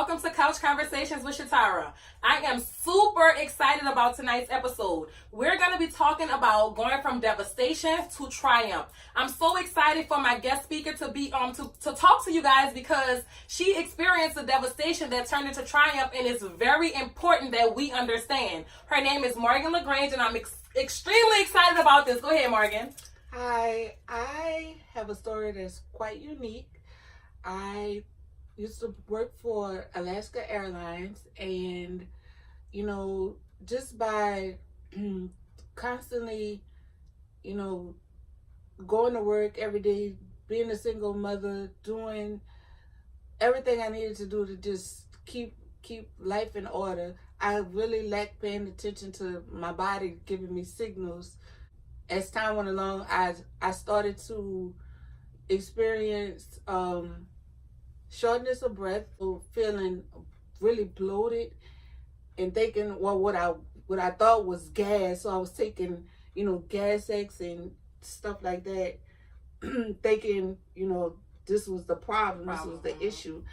welcome to Couch Conversations with Shatara. I am super excited about tonight's episode. We're going to be talking about going from devastation to triumph. I'm so excited for my guest speaker to be to talk to you guys because she experienced a devastation that turned into triumph, and it's very important that we understand. Her name is Morgan LaGrange, and I'm extremely excited about this. Go ahead, Morgan. Hi, I have a story that's quite unique. I used to work for Alaska Airlines, and just by constantly going to work every day, being a single mother, doing everything I needed to do to just keep life in order, I really lacked paying attention to my body giving me signals. As time went along, I started to experience shortness of breath, feeling really bloated, and thinking, well, what I thought was gas. So I was taking, Gas X and stuff like that, thinking, this was the problem, this was the issue.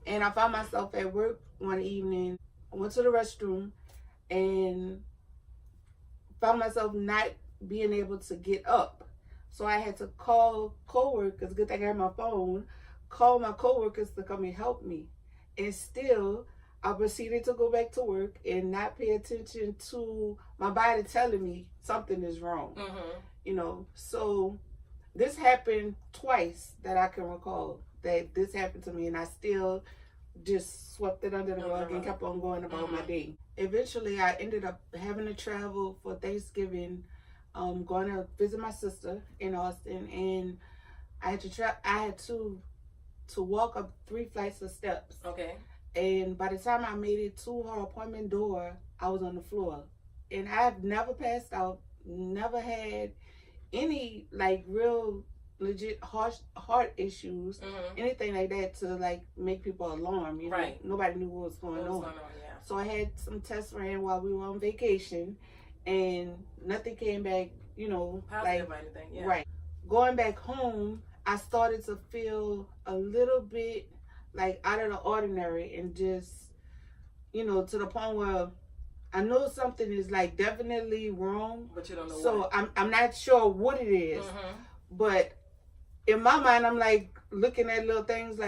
And I found myself at work one evening. I went to the restroom and found myself not being able to get up. So I had to call coworkers. Good thing I had my phone. Call my coworkers to come and help me. And still, I proceeded to go back to work and not pay attention to my body telling me something is wrong. Mm-hmm. So this happened twice that I can recall that this happened to me, and I still just swept it under the rug and kept on going about my day. Eventually, I ended up having to travel for Thanksgiving, going to visit my sister in Austin, and I had to walk up 3 flights of steps. Okay. And by the time I made it to her appointment door, I was on the floor. And I've never passed out, never had any real legit heart issues, anything like that to make people alarm. Right. Nobody knew what was going on. Yeah. So I had some tests ran while we were on vacation, and nothing came back, positive or anything. Yeah. Right. Going back home, I started to feel a little bit out of the ordinary, and just, to the point where I know something is definitely wrong, but you don't know. So what. I'm not sure what it is, but in my mind, I'm looking at little things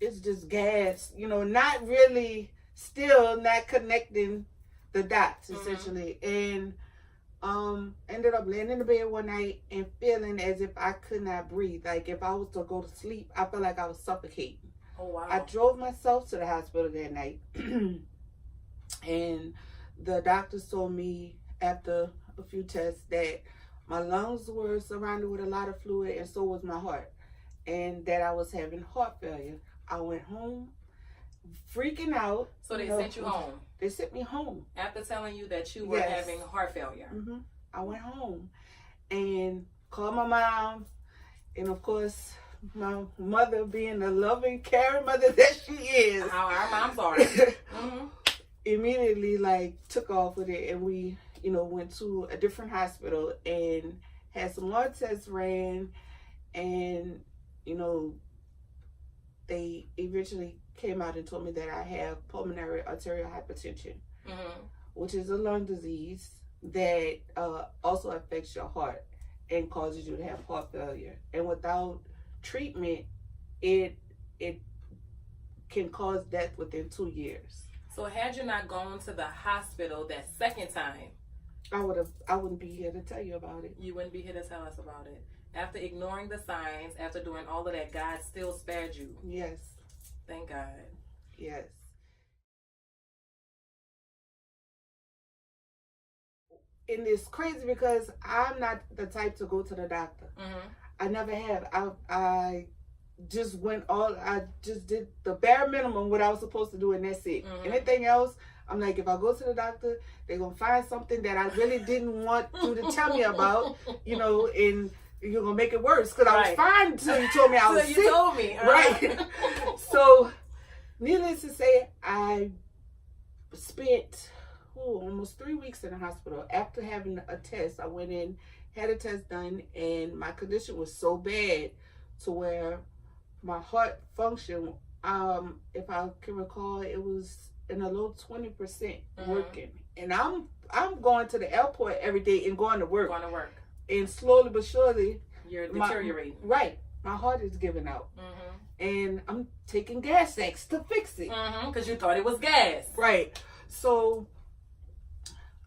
it's just gas, not really, still not connecting the dots essentially. And ended up laying in the bed one night and feeling as if I could not breathe. If I was to go to sleep, I felt like I was suffocating. Oh wow. I drove myself to the hospital that night and the doctors told me after a few tests that my lungs were surrounded with a lot of fluid, and so was my heart, and that I was having heart failure. I went home freaking out. So they sent you home? They sent me home. After telling you that you were having heart failure? I went home and called my mom, and of course, my mother, being the loving, caring mother that she is. How our moms are. Immediately took off with it, and we went to a different hospital and had some more tests ran, and they eventually came out and told me that I have pulmonary arterial hypertension, which is a lung disease that also affects your heart and causes you to have heart failure. And without treatment, it can cause death within 2 years. So had you not gone to the hospital that second time, I wouldn't be here to tell you about it. You wouldn't be here to tell us about it. After ignoring the signs, after doing all of that, God still spared you. Yes. Thank God. Yes. And it's crazy because I'm not the type to go to the doctor. I never have. I just I just did the bare minimum what I was supposed to do, and that's it. Anything else, I'm if I go to the doctor, they're going to find something that I really didn't want you to tell me about, and you're going to make it worse. Because I was fine until you told me I was sick. You told me. Right. So, needless to say, I spent almost 3 weeks in the hospital. After having a test, I went in, had a test done, and my condition was so bad to where my heart function If I can recall, it was in a low 20% working, and I'm going to the airport every day and going to work. Going to work. And slowly but surely, you're deteriorating. My heart is giving out. And I'm taking gas X to fix it. Because you thought it was gas. Right. So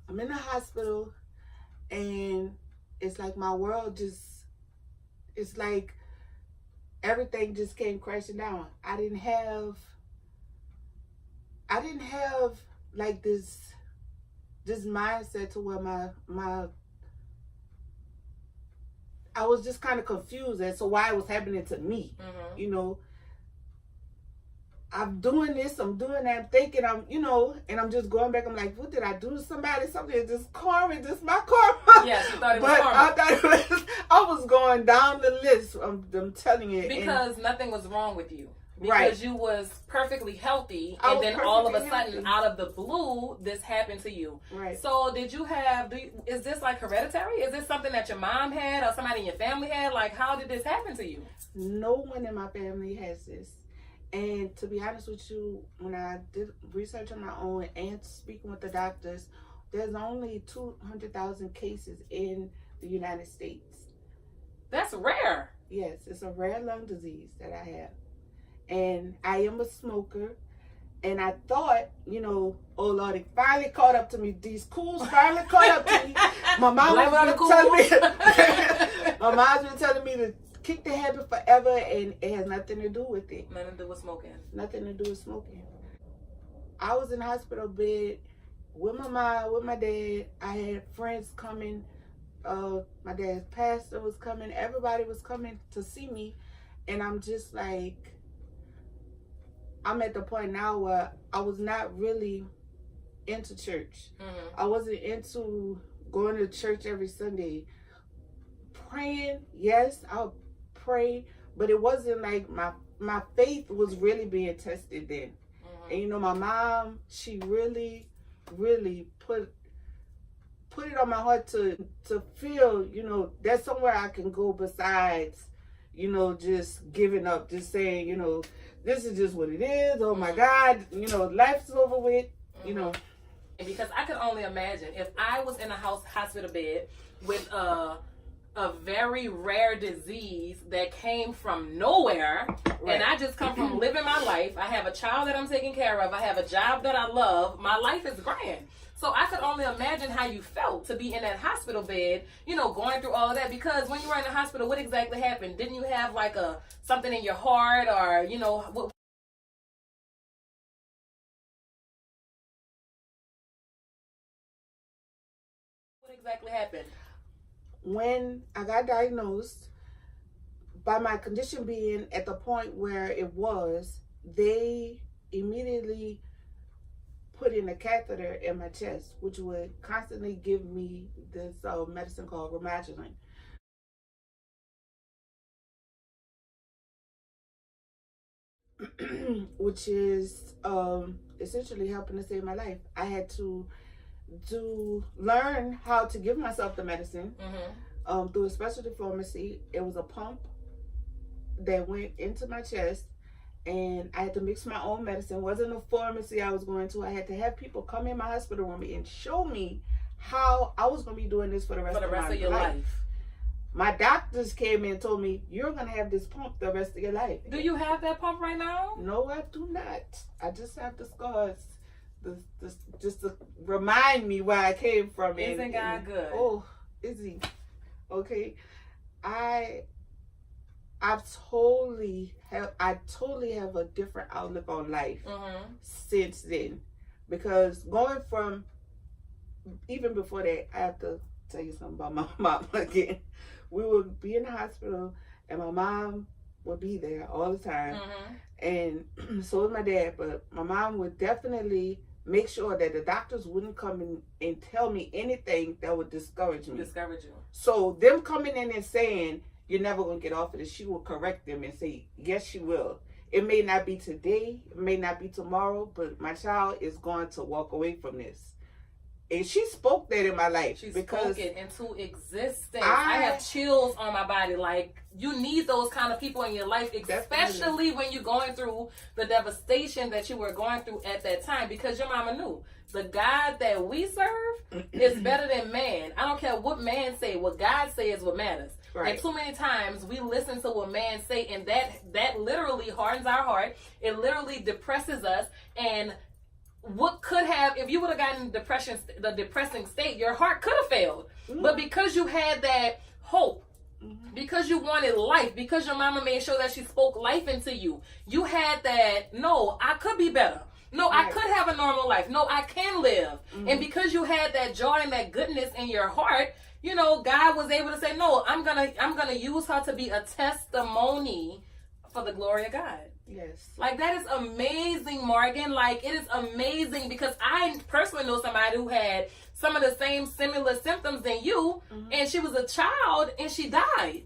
I'm in the hospital, and it's like my world it's like everything just came crashing down. I didn't have like this mindset to where my I was just kind of confused as to why it was happening to me. You know, I'm doing this, I'm doing that, I'm thinking and I'm just going back. I'm like, what did I do to somebody? Something is this karma, this my karma. Yes, you thought it was karma. I thought it was, I was going down the list. I'm telling you. Because nothing was wrong with you. Because you was perfectly healthy, and then all of a sudden, out of the blue, this happened to you. Right. So did you have, is this like hereditary? Is this something that your mom had or somebody in your family had? Like, how did this happen to you? No one in my family has this. And to be honest with you, when I did research on my own and speaking with the doctors, there's only 200,000 cases in the United States. That's rare. Yes, it's a rare lung disease that I have. And I am a smoker. And I thought, oh Lord, it finally caught up to me. These cools finally caught up to me. My mom was telling me, my mom's been telling me to kick the habit forever, and it has nothing to do with it. Nothing to do with smoking. Nothing to do with smoking. I was in the hospital bed with my mom, with my dad. I had friends coming. My dad's pastor was coming. Everybody was coming to see me. And I'm just like, I'm at the point now where I was not really into church. I wasn't into going to church every Sunday. Praying, yes, I'll pray, but it wasn't like my faith was really being tested then. And my mom, she really put it on my heart to feel, there's somewhere I can go besides, just giving up, just saying, this is just what it is. Oh my God, life's over with, Because I could only imagine if I was in a hospital bed with a very rare disease that came from nowhere, and I just come from living my life. I have a child that I'm taking care of. I have a job that I love. My life is grand. So I could only imagine how you felt to be in that hospital bed, going through all of that. Because when you were in the hospital, what exactly happened? Didn't you have like something in your heart, or what exactly happened? When I got diagnosed, by my condition being at the point where it was, they immediately put in a catheter in my chest, which would constantly give me this medicine called Remodulin. Which is essentially helping to save my life. I had to learn how to give myself the medicine through a specialty pharmacy. It was a pump that went into my chest, and I had to mix my own medicine. It wasn't a pharmacy I was going to. I had to have people come in my hospital room and show me how I was going to be doing this for the rest of your life. My doctors came in and told me, you're going to have this pump the rest of your life. Do you have that pump right now? No, I do not. I just have the scars. Just to remind me where I came from. Isn't God good? Oh, is he? Okay. I totally have a different outlook on life since then. Because going from, even before that, I have to tell you something about my mom again. We would be in the hospital, and my mom would be there all the time. And so was my dad, but my mom would definitely make sure that the doctors wouldn't come in and tell me anything that would discourage me. Discourage you. So them coming in and saying, you're never going to get off of this, she will correct them and say, yes, she will. It may not be today, it may not be tomorrow, but my child is going to walk away from this. And she spoke that in my life. She because spoke it into existence. I have chills on my body. Like, you need those kind of people in your life, especially when you're going through the devastation that you were going through at that time, because your mama knew the God that we serve is better than man. I don't care what man say. What God say is what matters. Right. And too many times we listen to what man say, and that literally hardens our heart. It literally depresses us. And what could have, if you would have gotten the depressing state, your heart could have failed. Mm-hmm. But because you had that hope, because you wanted life, because your mama made sure that she spoke life into you, you had that, no, I could be better. No, right. I could have a normal life. No, I can live. Mm-hmm. And because you had that joy and that goodness in your heart, you know, God was able to say, no, I'm gonna use her to be a testimony for the glory of God. Yes. Like, that is amazing, Morgan. Like, it is amazing, because I personally know somebody who had some of the same similar symptoms than you, and she was a child and she died.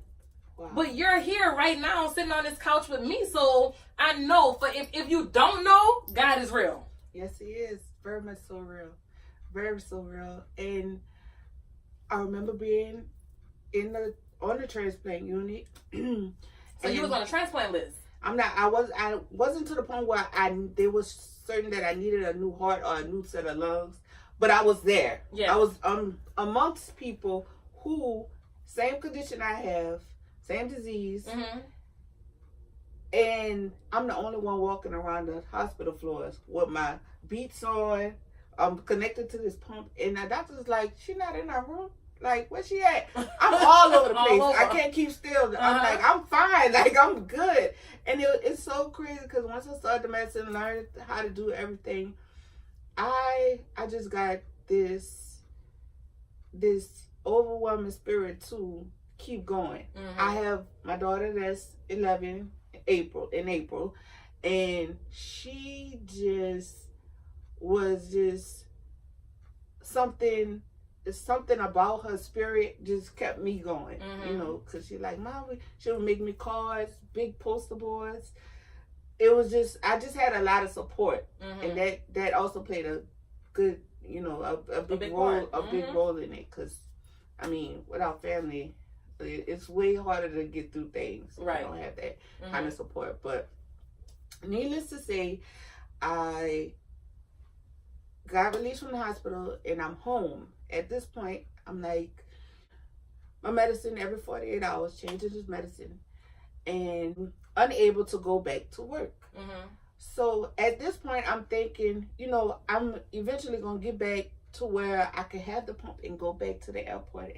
Wow. But you're here right now sitting on this couch with me, so I know, for if you don't know, God is real. Yes, he is. Very much so real. Very so real. And I remember being on the transplant unit. So you was on a transplant list? I wasn't to the point where they was certain that I needed a new heart or a new set of lungs, but I was there. Yeah. I was amongst people who, same condition I have, same disease, and I'm the only one walking around the hospital floors with my beats on. I'm connected to this pump, and the doctor's like, "She not in our room. Like, where she at?" I'm all over the place. I can't keep still. I'm like, I'm fine. Like, I'm good. And it's so crazy, because once I started the medicine, learned how to do everything, I just got this overwhelming spirit to keep going. I have my daughter that's 11 in April, and she was something about her spirit just kept me going, you know, because she like, Mom, she would make me cards, big poster boards. It was I just had a lot of support, and that also played a good, you know, a big role in it, because, I mean, without family, it's way harder to get through things. Right. You don't have that kind of support. But needless to say, I got released from the hospital and I'm home. At this point, I'm like, my medicine every 48 hours, changing this medicine, and unable to go back to work. So at this point, I'm thinking, you know, I'm eventually going to get back to where I can have the pump and go back to the airport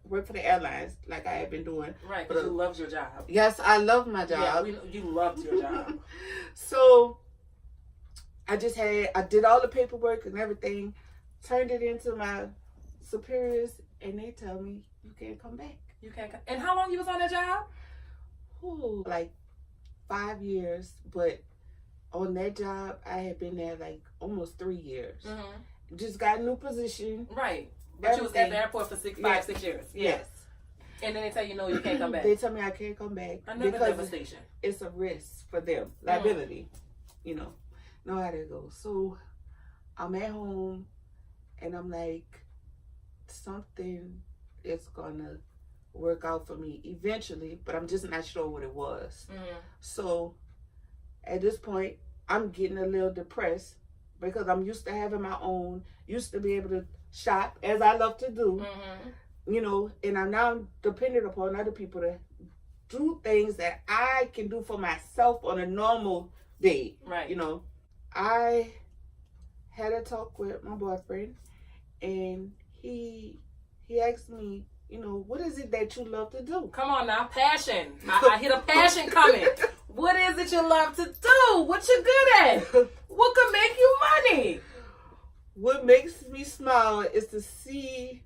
work for the airlines like I had been doing. Right, because you loved your job. Yes, I love my job. Yeah, you loved your job. So I did all the paperwork and everything, turned it into my superiors, and they tell me, you can't come back. You can't come. And how long you was on that job? Ooh, like 5 years, but on that job, I had been there like almost 3 years. Just got a new position. Right. But you was at the airport for 6 years. Yes. And then they tell you, no, you can't come back. They tell me I can't come back. Another devastation. It's a risk for them. Liability. You know how that goes. So I'm at home and I'm like, something is gonna work out for me eventually, but I'm just not sure what it was. So at this point, I'm getting a little depressed, because I'm used to having my own, used to be able to shop as I love to do, you know, and I'm now dependent upon other people to do things that I can do for myself on a normal day. Right. You know, I had a talk with my boyfriend, and he asked me, you know, what is it that you love to do? Come on now, passion. I hear the passion coming. What is it you love to do? What you good at? What could make you money? What makes me smile is to see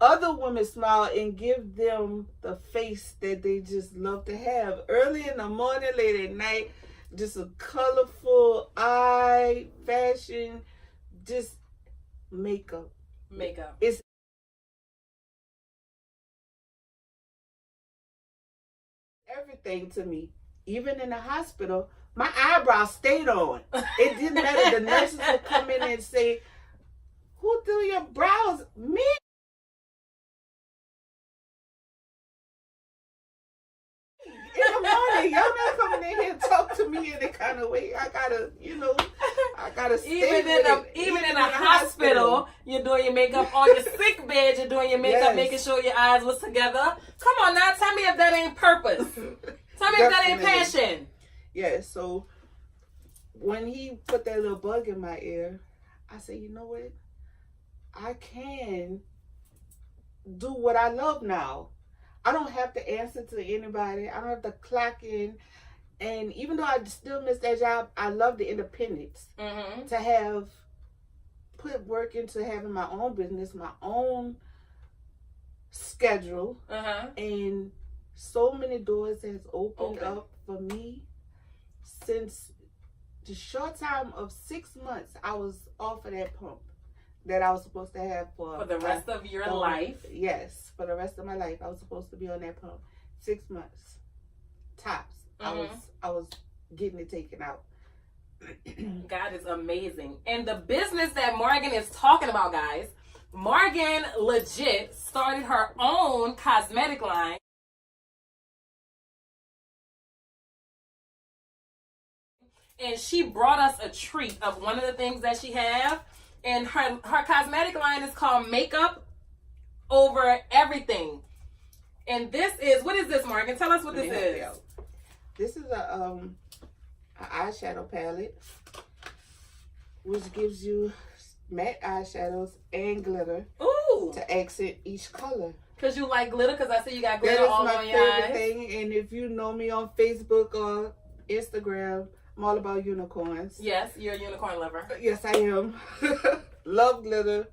other women smile and give them the face that they just love to have. Early in the morning, late at night, just a colorful eye, fashion, just makeup. It's everything to me. Even in the hospital, my eyebrows stayed on. It didn't matter. The nurses would come in and say, Who do your brows? Me? In the morning, y'all not coming in here and talk to me in that kind of way. I gotta stay even in a hospital, you're doing your makeup on your sick bed. You're doing your makeup, Yes. making sure your eyes was together. Come on now, tell me if that ain't purpose. Tell me if that ain't passion. Yeah. So when he put that little bug in my ear, I said, you know what? I can do what I love now. I don't have to answer to anybody. I don't have to clock in. And even though I still miss that job, I love the independence. Mm-hmm. To have put work into having my own business, my own schedule. Uh-huh. And so many doors has opened Open. up for me since the short time of 6 months I was off of that pump that I was supposed to have For the rest of your life. Yes, for the rest of my life. I was supposed to be on that pump. 6 months. Tops. Mm-hmm. I was getting it taken out. God is amazing. And the business that Morgan is talking about, guys, Morgan legit started her own cosmetic line. And she brought us a treat of one of the things that she have. And her cosmetic line is called Makeup Over Everything. And this is, what is this, Morgan? Tell us what this is. This is a eyeshadow palette, which gives you matte eyeshadows and glitter. Ooh. To accent each color. Because you like glitter, because I see you got glitter That is all my on your eyes. favorite thing. And if you know me on Facebook or Instagram, I'm all about unicorns. Yes, you're a unicorn lover. Yes, I am. Love glitter.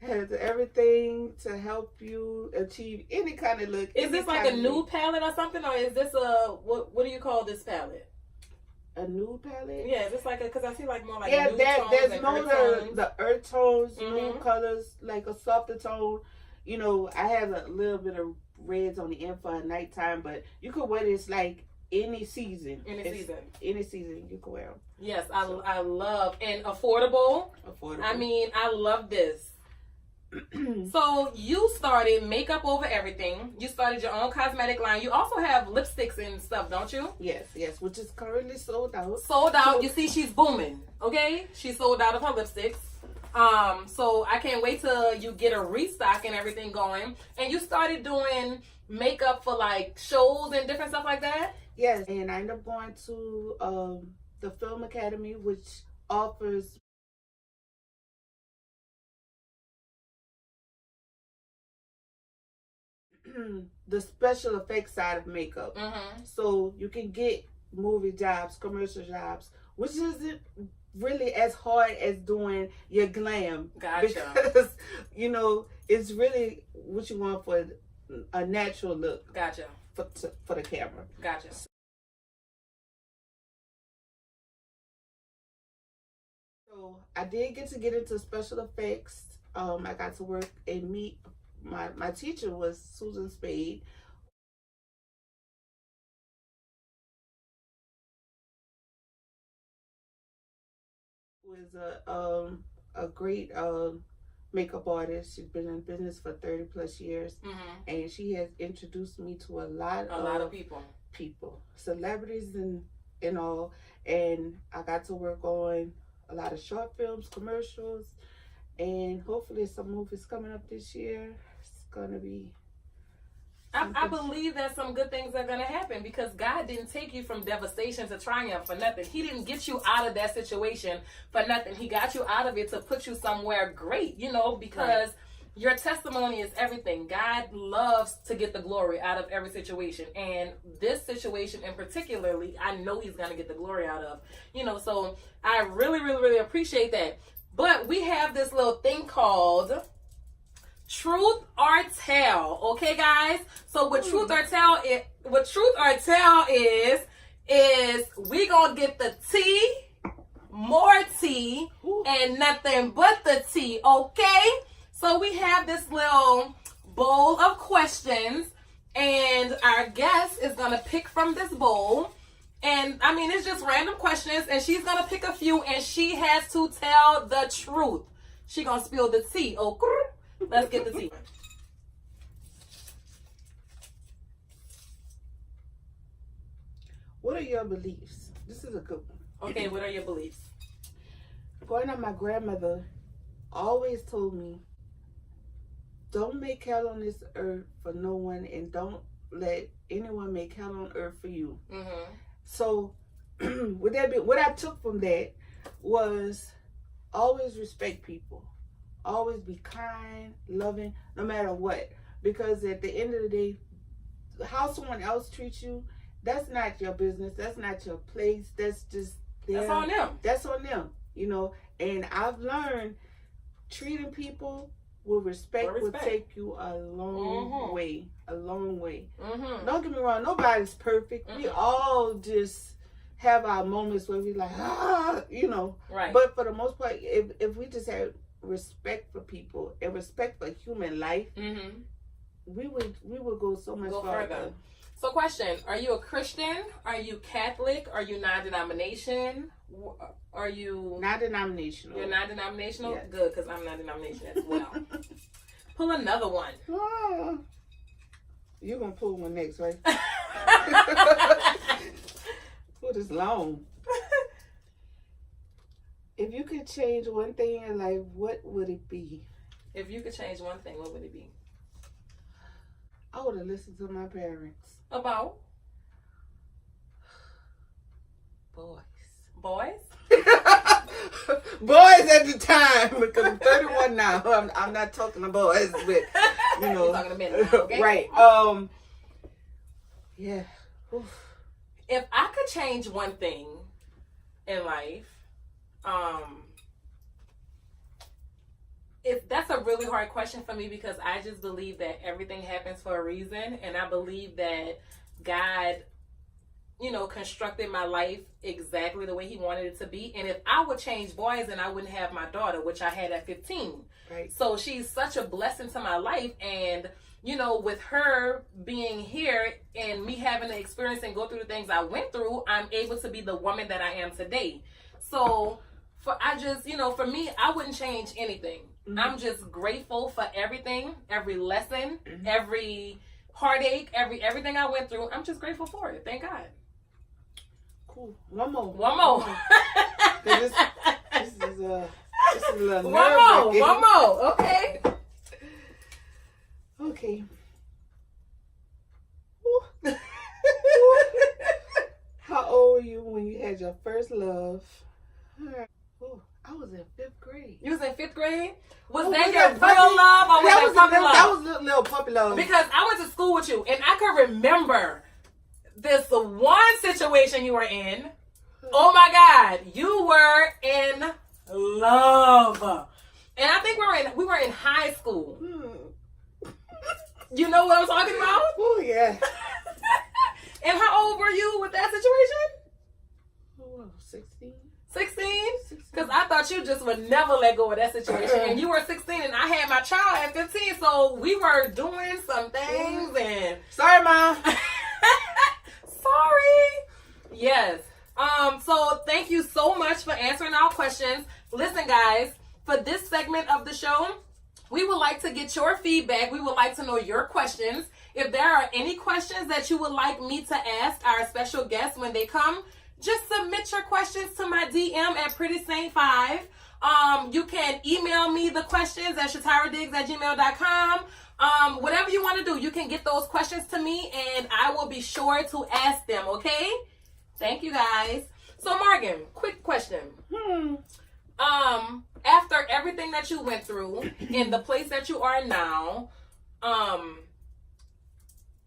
Has everything to help you achieve any kind of look. Is this like a nude palette or something, or is this what do you call this palette? A nude palette? Yeah, is this like because I see like more like yeah, nude tones there's and no earth tones. the earth tones, Mhm. nude colors, like a softer tone. You know, I have a little bit of reds on the end for nighttime, but you could wear this like any season. Any season you can wear them. Yes, I love and affordable. I mean, I love this. So you started Makeup Over Everything. You started your own cosmetic line. You also have lipsticks and stuff, don't you? Yes, which is currently sold out. Sold out. You see, she's booming. Okay, she sold out of her lipsticks. So I can't wait till you get a restock and everything going. And you started doing makeup for like shows and different stuff like that. Yes, and I ended up going to the Film Academy, which offers the special effects side of makeup. Mm-hmm. So you can get movie jobs, commercial jobs, which isn't really as hard as doing your glam. Gotcha. Because, you know, it's really what you want for a natural look. Gotcha. For the camera. Gotcha. So I did get into special effects. I got to work and meet my teacher was Susan Spade. Was a great makeup artist. She's been in business for 30 plus years, Mm-hmm. and she has introduced me to a lot of people, celebrities and all. And I got to work on a lot of short films, commercials, and hopefully some movies coming up this year. It's gonna be. I believe that some good things are going to happen because God didn't take you from devastation to triumph for nothing. He didn't get you out of that situation for nothing. He got you out of it to put you somewhere great, you know, because your testimony is everything. God loves to get the glory out of every situation. And this situation in particularly, I know he's going to get the glory out of, you know, so I really, really, really appreciate that. But we have this little thing called Truth or Tell, okay, guys? So what Truth or Tell is we gonna get the tea, more tea, and nothing but the tea, okay? So we have this little bowl of questions, and our guest is gonna pick from this bowl. And I mean, it's just random questions, and she's gonna pick a few, and she has to tell the truth. She gonna spill the tea. Oh, let's get the tea. What are your beliefs? This is a good one. Okay, what are your beliefs? Growing up, my grandmother always told me, don't make hell on this earth for no one, and don't let anyone make hell on earth for you. Mm-hmm. So, with that be, what I took from that was always respect people, always be kind, loving, no matter what. Because at the end of the day, how someone else treats you, that's not your business. That's not your place. That's just that's on them. That's on them. You know. And I've learned treating people with respect will take you a long way. A long way. Mm-hmm. Don't get me wrong. Nobody's perfect. Mm-hmm. We all just have our moments where we like, you know. Right. But for the most part, if we just have respect for people and respect for human life, mm-hmm. we would go so much farther. So question, are you a Christian? Are you Catholic? Are you non-denomination? Are you... Non-denominational. You're non-denominational? Yes. Good, because I'm non-denominational as well. Pull another one. You're going to pull one next, right? Pull this long. If you could change one thing in life, what would it be? If you could change one thing, what would it be? I would have listened to my parents. About? Boys. Boys? Boys at the time, because I'm 31 now. I'm not talking to boys, but you know. You're talking to men now, okay? Right. Yeah. Oof. If I could change one thing in life, if that's a really hard question for me, because I just believe that everything happens for a reason, and I believe that God, you know, constructed my life exactly the way he wanted it to be. And if I would change boys, then I wouldn't have my daughter, which I had at 15. Right. So she's such a blessing to my life, and you know, with her being here and me having the experience and go through the things I went through, I'm able to be the woman that I am today. So for me, I wouldn't change anything. Mm-hmm. I'm just grateful for everything, every lesson, mm-hmm. every heartache, everything I went through. I'm just grateful for it. Thank God. Cool. One more. This is a little one more. Okay. Okay. How old were you when you had your first love? Oh, I was in 5th grade. You was in 5th grade? Was that your real love or was that puppy love? That was little puppy love. Because I went to school with you and I can remember this one situation you were in. Oh my God, you were in love. And I think we were in high school. You know what I'm talking about? Oh yeah. And how old were you with that situation? Oh, 16. 16? Because I thought you just would never let go of that situation. And you were 16 and I had my child at 15. So we were doing some things and... Sorry, Mom. Sorry. Yes. So thank you so much for answering our questions. Listen, guys, for this segment of the show, we would like to get your feedback. We would like to know your questions. If there are any questions that you would like me to ask our special guests when they come, just submit your questions to my DM at PrettySaint5. You can email me the questions at shatiradiggs@gmail.com. Whatever you want to do, you can get those questions to me and I will be sure to ask them, okay? Thank you, guys. So, Morgan, quick question. After everything that you went through in the place that you are now,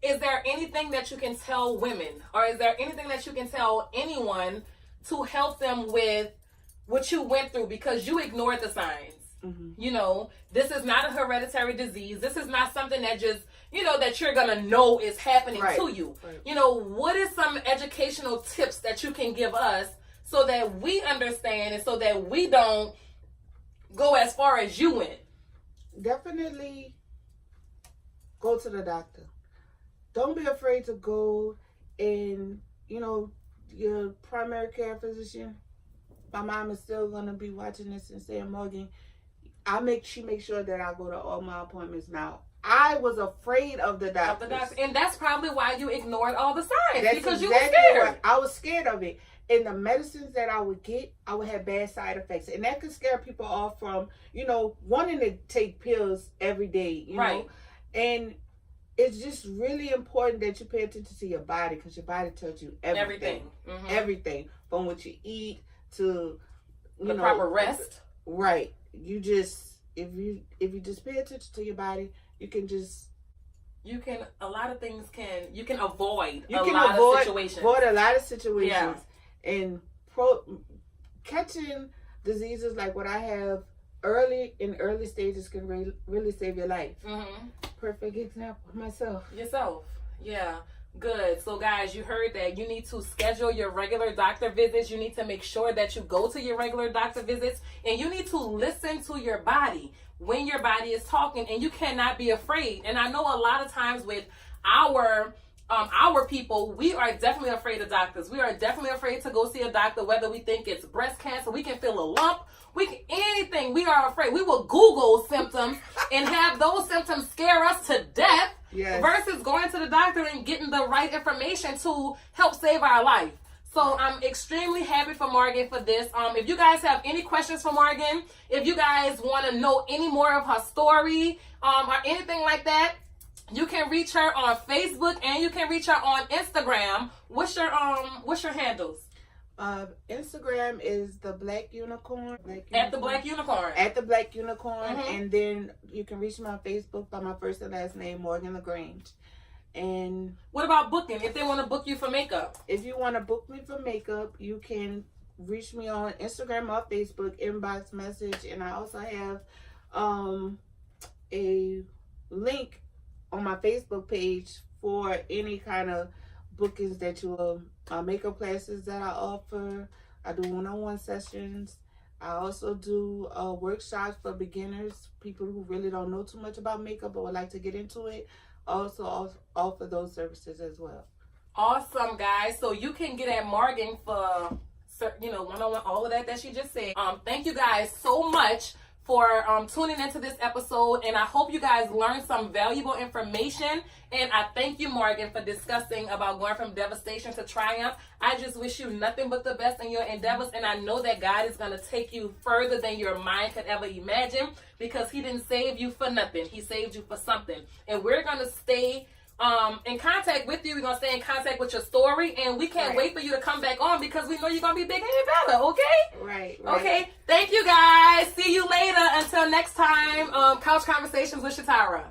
is there anything that you can tell women, or is there anything that you can tell anyone to help them with what you went through because you ignored the signs? Mm-hmm. You know, this is not a hereditary disease. This is not something that just, you know, that you're going to know is happening to you. Right. You know, what is some educational tips that you can give us so that we understand and so that we don't go as far as you went? Definitely go to the doctor. Don't be afraid to go and, you know, your primary care physician. My mom is still going to be watching this and saying, Morgan, she makes sure that I go to all my appointments now. I was afraid of the doctors. And that's probably why you ignored all the signs. That's because exactly you were scared. I was scared of it. And the medicines that I would get, I would have bad side effects. And that could scare people off from, wanting to take pills every day, you know. And it's just really important that you pay attention to your body, because your body tells you everything. Mm-hmm. Everything. From what you eat to, the proper rest. Right. You just, if you just pay attention to your body, you can a lot of things you can avoid a lot of situations. Avoid a lot of situations. Yeah. And catching diseases like what I have in early stages can really save your life. Mm-hmm. Perfect example, myself. Yourself. Yeah. Good. So guys, you heard that. You need to schedule your regular doctor visits. You need to make sure that you go to your regular doctor visits, and you need to listen to your body when your body is talking, and you cannot be afraid. And I know a lot of times with our people, we are definitely afraid of doctors. We are definitely afraid to go see a doctor, whether we think it's breast cancer, we can feel a lump, anything. We are afraid. We will Google symptoms and have those symptoms scare us to death. Yes. Versus going to the doctor and getting the right information to help save our life. So I'm extremely happy for Morgan for this. If you guys have any questions for Morgan, if you guys want to know any more of her story, or anything like that, you can reach her on Facebook and you can reach her on Instagram. What's your handles? Instagram is the Black Unicorn. At the Black Unicorn. At the Black Unicorn. Mm-hmm. And then you can reach me on Facebook by my first and last name, Morgan LaGrange. And what about booking? If they want to book you for makeup? If you want to book me for makeup, you can reach me on Instagram or Facebook, inbox message. And I also have a link on my Facebook page for any kind of bookings that you makeup classes that I offer. I do one-on-one sessions. I also do workshops for beginners, people who really don't know too much about makeup but would like to get into it. Also offer those services as well. Awesome, guys. So you can get at Morgan for one-on-one, all of that she just said. Thank you guys so much for tuning into this episode, and I hope you guys learned some valuable information. And I thank you, Morgan, for discussing about going from devastation to triumph. I just wish you nothing but the best in your endeavors, and I know that God is going to take you further than your mind could ever imagine, because he didn't save you for nothing. He saved you for something. And we're going to stay in contact with you. We're going to stay in contact with your story, and we can't wait for you to come back on, because we know you're going to be bigger and better, okay? Right. Okay. Thank you, guys. See you later. Until next time, Couch Conversations with Shatara.